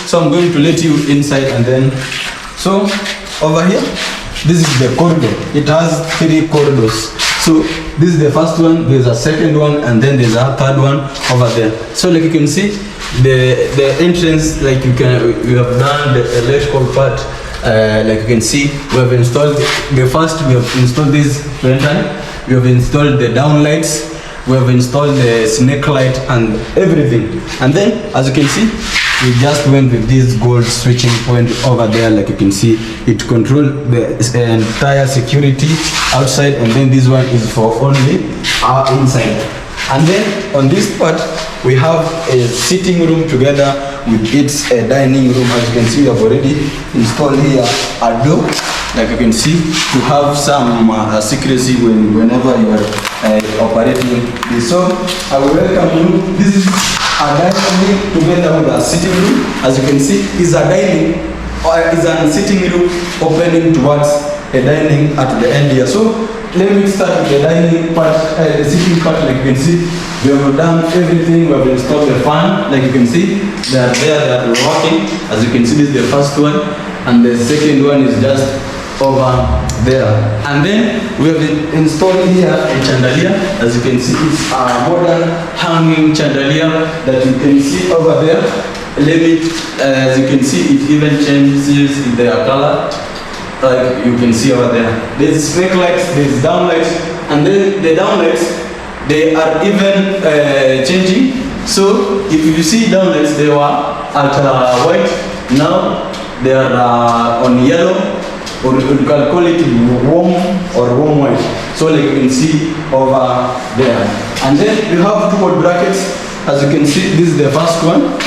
So I'm going to let you inside, and then so over here, this is the corridor. It has 3 corridors. So this is the first one, there's a second one, and then there's a third one over there. So like you can see, the entrance, like we have done the electrical part. Like you can see, we have installed the first. We have installed this lantern. We have installed the down lights. We have installed the snake light and everything. And then, as you can see, we just went with this gold switching point over there. Like you can see, it controls the entire security outside, and then this one is for only our inside. And then on this part, we have a sitting room together with its dining room. As you can see, we have already installed here a door, like you can see, to have some secrecy whenever you are operating this. So I will welcome you. This is a dining together with a sitting room. As you can see, is a dining or is a sitting room opening towards a dining at the end here. So let me start with the dining part, the sitting part. Like you can see, we have done everything. We have installed the fan. Like you can see, they are there, they are working. As you can see, this is the first one, and the second one is just over there. And then we have installed here a chandelier. As you can see, it's a modern hanging chandelier that you can see over there. As you can see, it even changes their color. Like you can see over there, there's snake lights, there's down lights, and then the down lights, they are even changing. So if you see down lights, they were at white, now they are on yellow, or you can call it warm or warm white. So like you can see over there. And then you have 2 board brackets. As you can see, this is the first one,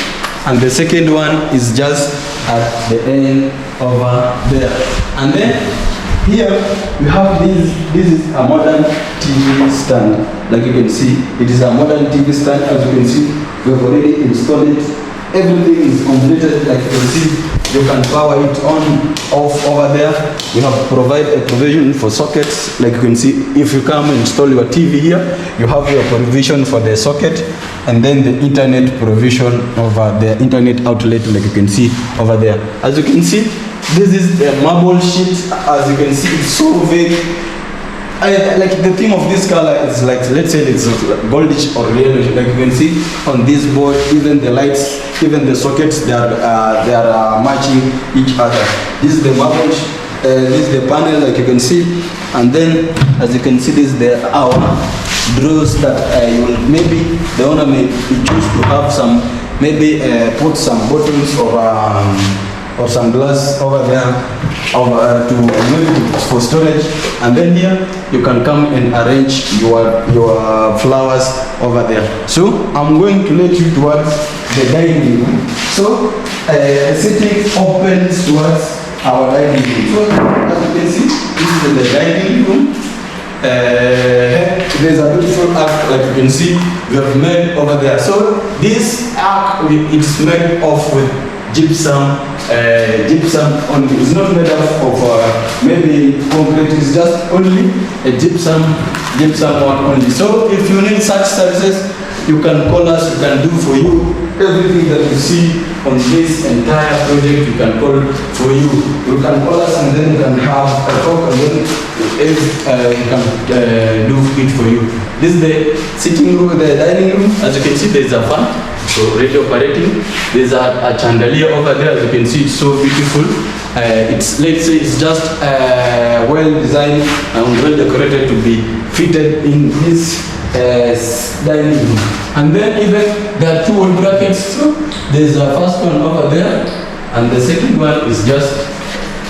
and the second one is just at the end over there. And then here we have this is a modern TV stand. Like you can see, it is a modern TV stand. As you can see, we have already installed it. Everything is completed. Like you can see, you can power it on, off over there. We have provided a provision for sockets. Like you can see, if you come and install your TV here, you have your provision for the socket, and then the internet provision over the internet outlet. Like you can see over there. As you can see, this is the marble sheet. As you can see, it's so big. Like the theme of this color is like, let's say it's goldish or yellowish. Like you can see on this board, even the lights, even the sockets, they are matching each other. This is the marble, this is the panel, like you can see. And then, as you can see, this is our drawers that you will, maybe the owner may choose to have some, maybe put some bottles or some glass over there to maybe for storage. And then here you can come and arrange your flowers over there. So I'm going to let you towards the dining room. So sitting opens towards our dining room. So as you can see, this is the dining room. There's a beautiful arc, like you can see, we have made over there. So this arc is made of with gypsum only. It's not made up of maybe concrete. It's just only a gypsum one only. So if you need such services, you can call us. We can do for you everything that you see on this entire project. You can call for you. You can call us, and then you can have a talk, and then you can do it for you. This is the sitting room, the dining room. As you can see, there is a fan, so ready operating. There's a chandelier over there. As you can see, it's so beautiful. It's, let's say, it's just well designed and well decorated to be fitted in this dining room. And then even there are 2 wall brackets. So there's a first one over there, and the second one is just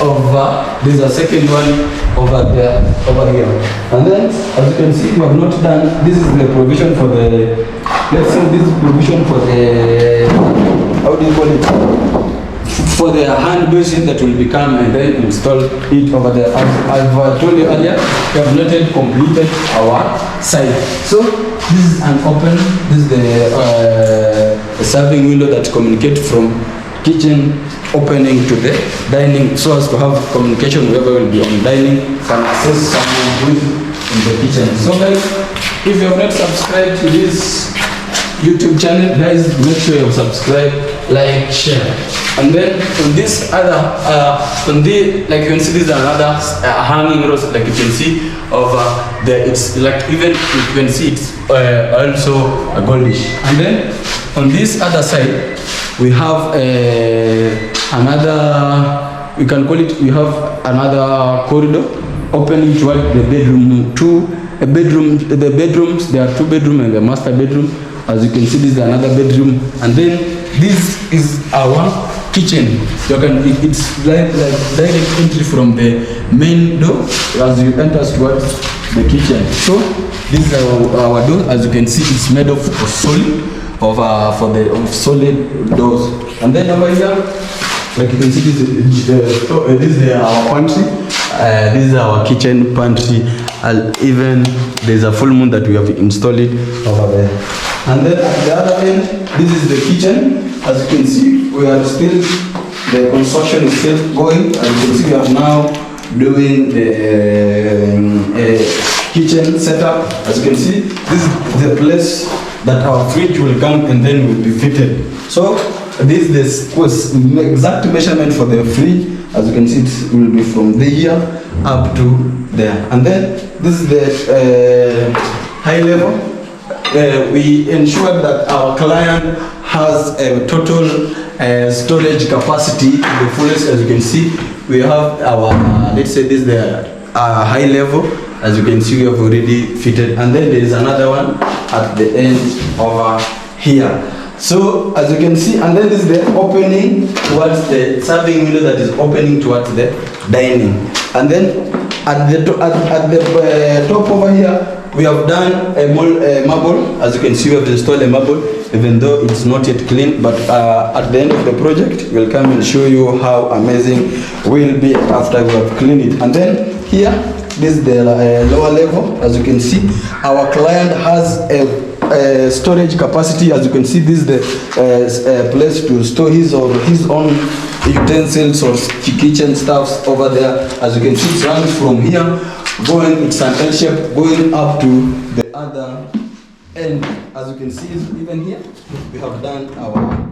over. There's a second one over there, over here. And then, as you can see, we have not done. This is the provision for the. Let's say this is provision for the. How do you call it? For the hand basin that will become, and then install it over there. As I told you earlier, we have not yet completed our side. So this is an open. This is the serving window that communicates from kitchen opening to the dining, so as to have communication whoever will be on dining can access someone who is in the kitchen. So guys, if you have not subscribed to this YouTube channel, guys, make sure you subscribe like share. And then on this other, on the, like you can see, this is another hanging rose, like you can see over there. It's like, even you can see it's also a goldish. And then on this other side, we have another, we can call it, we have another corridor opening toward the bedroom. The bedrooms, there are 2 bedrooms and the master bedroom. As you can see, this is another bedroom, and then this is our kitchen. You can, it's like direct entry from the main door as you enter towards the kitchen. So this is our door. As you can see, it's made of solid of solid doors. And then over here, like you can see, this is our pantry. This is our kitchen pantry. Even there's a full moon that we have installed it over there. And then at the other end, this is the kitchen. As you can see, we are still, the construction is still going. As you can see, we are now doing the kitchen setup. As you can see, this is the place that our fridge will come and then will be fitted. So this is the exact measurement for the fridge. As you can see, it will be from here up to there. And then this is the high level. We ensure that our client has a total storage capacity to the fullest. As you can see, we have our, let's say this is the high level. As you can see, we have already fitted. And then there is another one at the end over here. So as you can see, and then this is the opening towards the serving window that is opening towards the dining. And then at the top over here, we have done a marble. As you can see, we have installed a marble, even though it's not yet clean. But at the end of the project, we'll come and show you how amazing we'll be after we have cleaned it. And then here, this is the lower level. As you can see, our client has a storage capacity. As you can see, this is the place to store his own utensils or kitchen stuffs over there. As you can see, it runs from here going, it's an L shape going up to the other end. As you can see, even here we have done our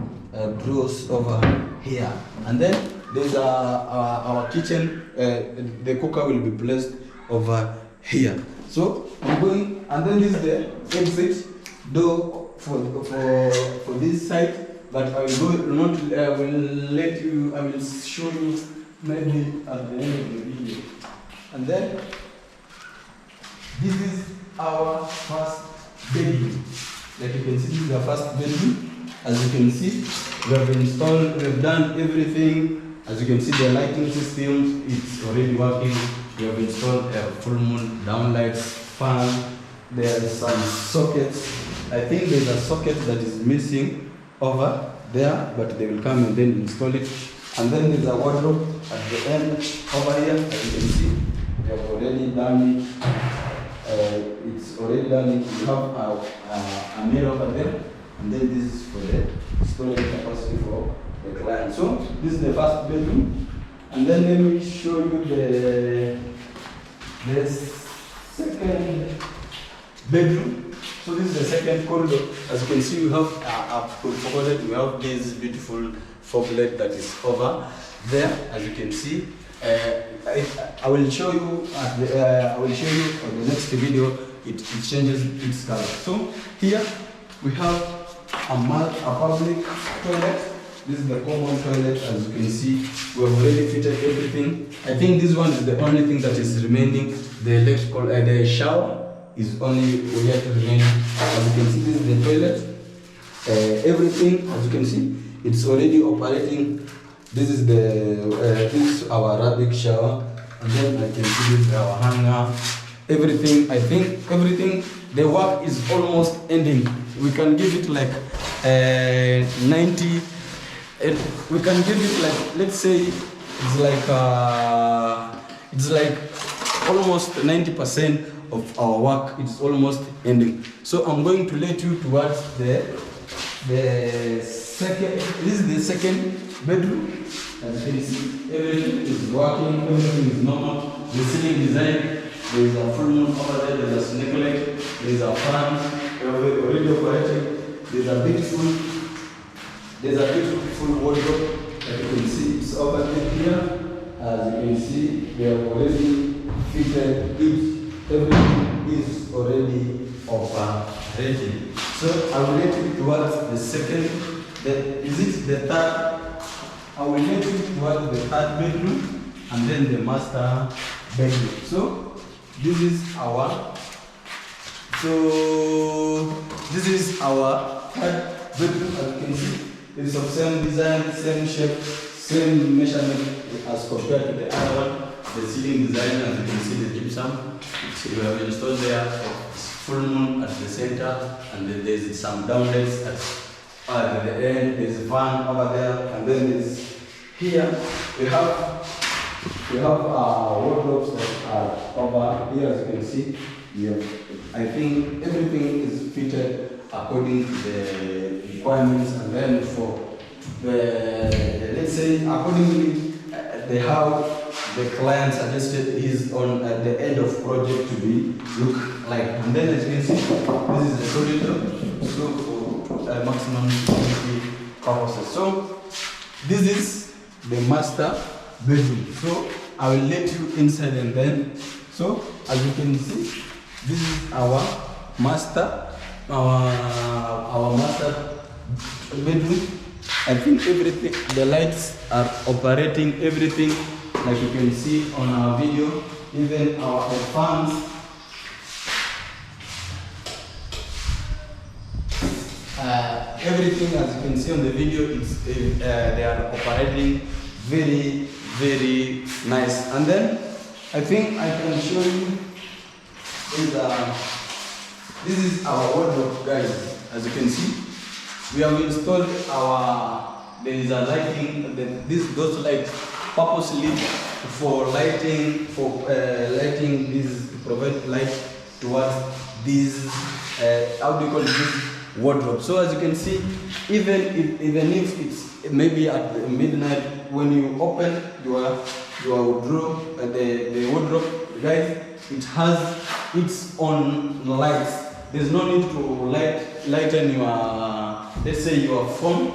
drawers over here. And then there's our kitchen. The cooker will be placed over here. So I'm going, and then this is the exit door for this side. But I will go not. I will show you maybe at the end of the video. And then this is our first bedroom. Like you can see, this is our first bedroom. As you can see, we have installed, we have done everything. As you can see, the lighting system, it's already working. We have installed a full moon downlights, fan. There are some sockets. I think there's a socket that is missing over there, but they will come and then install it. And then there's a wardrobe at the end over here. As you can see, we have already done it. It's already done. We have a mirror over there, and then this is for the storage capacity for the client. So this is the first bedroom, and then let me show you the second bedroom. So this is the second corridor. As you can see, we have we have this beautiful foglet that is over there. As you can see. I will show you on the next video. It changes its color. So here we have a public toilet. This is the common toilet. As you can see, we have already fitted everything. I think this one is the only thing that is remaining. The electrical, the shower is only yet remaining. As you can see, this is the toilet. Everything, as you can see, it's already operating. This is our Arabic shower, and then I can see this is our hanger. Everything, I think everything, the work is almost ending. We can give it like 90. We can give it like, let's say it's like almost 90% of our work. It's almost ending. So I'm going to let you towards the second. This is the second bedroom. As you can see, everything is working, everything is normal. The ceiling design, there is a full moon over there, there is a snake leg, there is a fan, already operating. There is a beautiful There's a beautiful wardrobe that you can see. It's over here. As you can see, we have already fitted it. Everything is already operating. So I will let you towards the second. Is it the third? I will let you towards the third bedroom and then the master bedroom. So this is our. So this is our third bedroom. As you can see, it's of same design, same shape, same measurement as compared to the other one. The ceiling design, as you can see, the gypsum. We have installed there full moon at the center, and then there's some downlights at the end. There's a fan over there, and then there's here we have wardrobes that are over here. As you can see, I think everything is fitted according to the requirements, and then for the, let's say accordingly they have the client suggested is on at the end of project to be look like. And then as you can see, this is the corridor, so for maximum security purposes. So this is the master bedroom. So I will let you inside, and then so as you can see, this is our master bedroom. I think everything, the lights are operating, everything like you can see on our video, even our fans. Everything, as you can see on the video, it's they are operating very, very nice. And then I think I can show you this is our wardrobe, guys. As you can see, we have installed there is a lighting, those lights purposely for lighting, this to provide light towards this how do you call this wardrobe. So as you can see, even if it's maybe at midnight, when you open your wardrobe, the wardrobe, guys, it has its own lights. There's no need to lighten your, let's say, your phone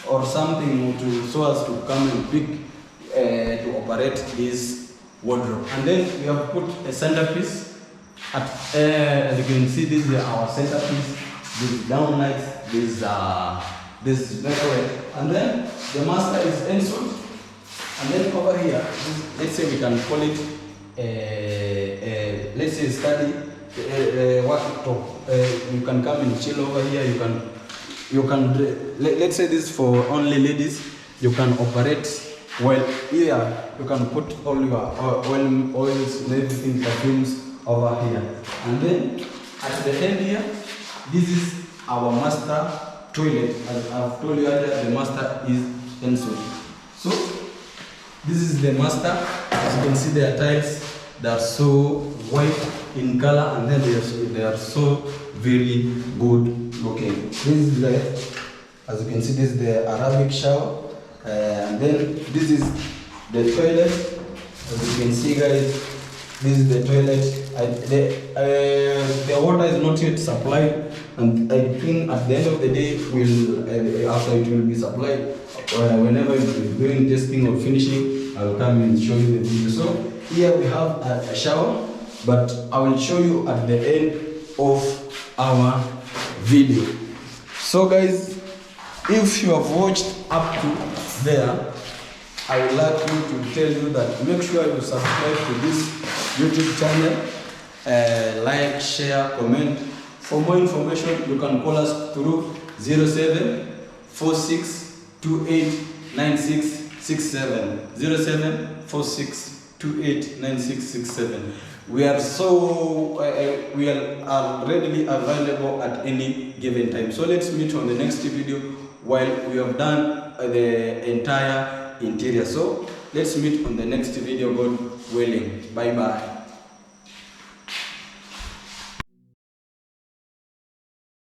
or something so as to come and pick to operate this wardrobe. And then we have put a centerpiece as you can see. This is our centerpiece. This downlights, this microwave, and then the master is installed. And then over here, let's say we can call it let's say study worktop. You can come and chill over here. You can let's say this is for only ladies. You can operate well here. You can put all your oils and everything, perfumes over here. And then at the end here, this is our master toilet. As I've told you earlier, the master is installed. So this is the master. As you can see, their tiles, they are so white in color, and then they are so very good looking. This is as you can see, this is the Arabic shower, and then this is the toilet. As you can see, guys, this is the toilet. The water is not yet supplied, and I think at the end of the day, after it will be supplied, whenever it will be doing testing or finishing, I will come and show you the video. So here we have a shower, but I will show you at the end of our video. So guys, if you have watched up to there, I would like you to tell you that make sure you subscribe to this YouTube channel, like, share, comment. For more information, you can call us through 0746289667. 0746289667. We are readily available at any given time. So let's meet on the next video while we have done the entire interior. So let's meet on the next video, God willing. Bye bye.